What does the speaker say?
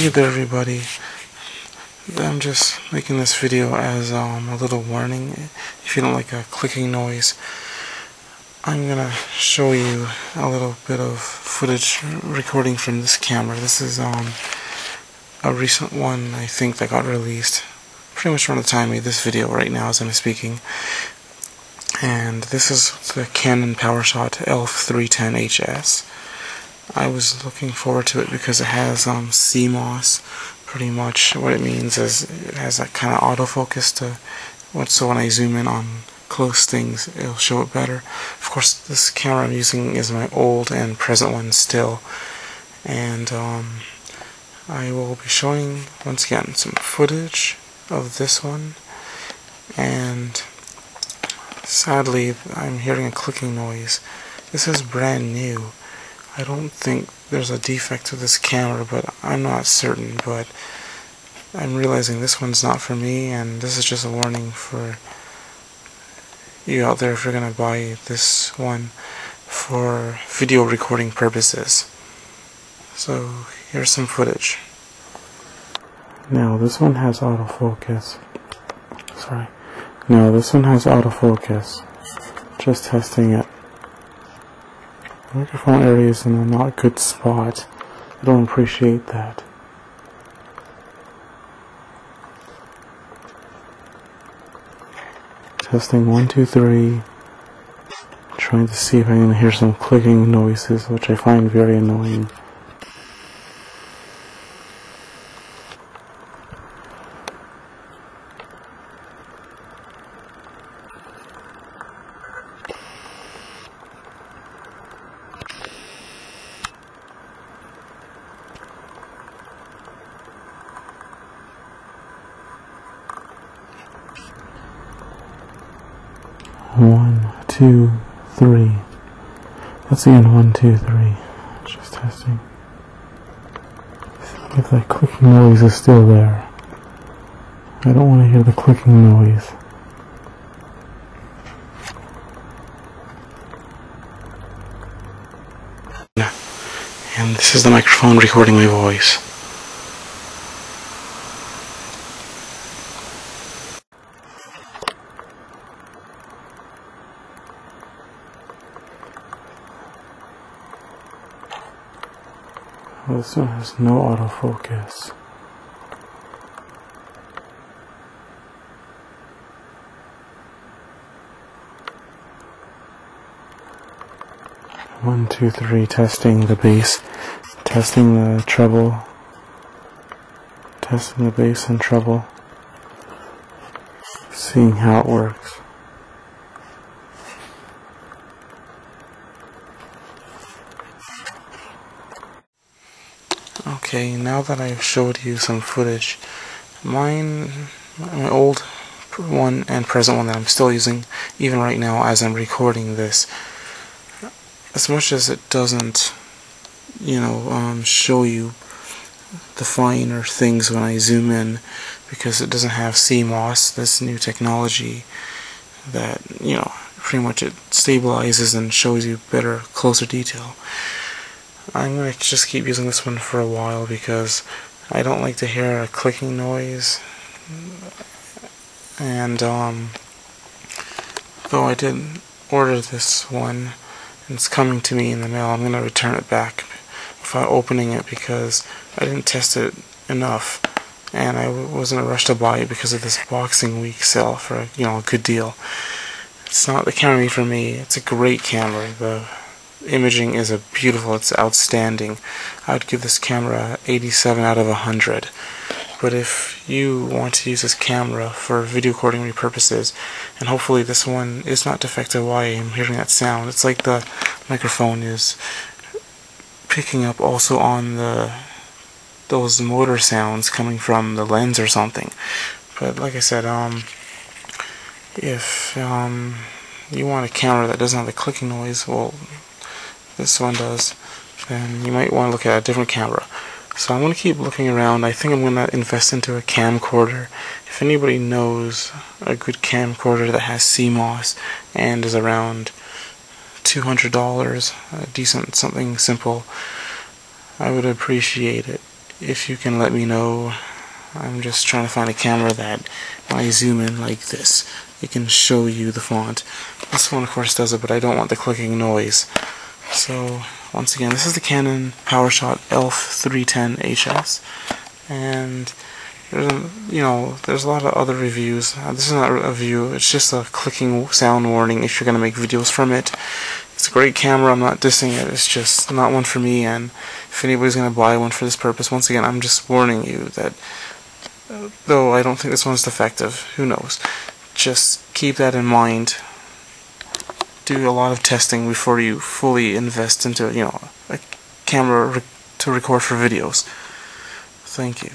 Hey there everybody, I'm just making this video as a little warning. If you don't like a clicking noise, I'm gonna show you a little bit of footage recording from this camera. This is a recent one, I think, that got released pretty much around the time I made this video right now as I'm speaking. And this is the Canon PowerShot ELPH 310HS. I was looking forward to it because it has CMOS. Pretty much what it means is it has that kind of autofocus so when I zoom in on close things, it'll show it better. Of course, this camera I'm using is my old and present one still, and I will be showing once again some footage of this one. And sadly, I'm hearing a clicking noise. This is brand new. I don't think there's a defect to this camera, but I'm not certain. But I'm realizing this one's not for me, and this is just a warning for you out there if you're gonna buy this one for video recording purposes. So here's some footage. Now this one has autofocus. Sorry. Now this one has autofocus. Just testing it. The microphone area is in a not good spot. I don't appreciate that. Testing 1, 2, 3. Trying to see if I can hear some clicking noises, which I find very annoying. One, 2, 3. Let's see in 1, 2, 3. Just testing. If that clicking noise is still there. I don't want to hear the clicking noise. And this is the microphone recording my voice. This one has no autofocus. One, 2, 3, testing the bass, testing the treble, testing the bass and treble, seeing how it works. Okay, now that I've showed you some footage, my old one and present one that I'm still using, even right now as I'm recording this, as much as it doesn't, show you the finer things when I zoom in, because it doesn't have CMOS, this new technology that, pretty much it stabilizes and shows you better, closer detail. I'm going to just keep using this one for a while because I don't like to hear a clicking noise. And though I did order this one and it's coming to me in the mail, I'm going to return it back without opening it because I didn't test it enough, and I wasn't in a rush to buy it because of this Boxing Week sale for a good deal. It's not the camera for me. It's a great camera. The imaging is beautiful, it's outstanding. I would give this camera 87 out of 100. But if you want to use this camera for video recording purposes, and hopefully this one is not defective while I'm hearing that sound, it's like the microphone is picking up also on those motor sounds coming from the lens or something. But like I said, if you want a camera that doesn't have the clicking noise, well, this one does, then you might want to look at a different camera. So I'm going to keep looking around. I think I'm going to invest into a camcorder. If anybody knows a good camcorder that has CMOS and is around $200, a decent, something simple, I would appreciate it. if you can let me know. I'm just trying to find a camera that when I zoom in like this, it can show you the font. This one of course does it, but I don't want the clicking noise. So once again, this is the Canon PowerShot ELPH 310HS, and there's a lot of other reviews. This is not a review, it's just a clicking sound warning if you're going to make videos from it. It's a great camera, I'm not dissing it, it's just not one for me, and if anybody's going to buy one for this purpose, once again, I'm just warning you that, though I don't think this one's defective, who knows, just keep that in mind. Do a lot of testing before you fully invest into, a camera to record for videos. Thank you.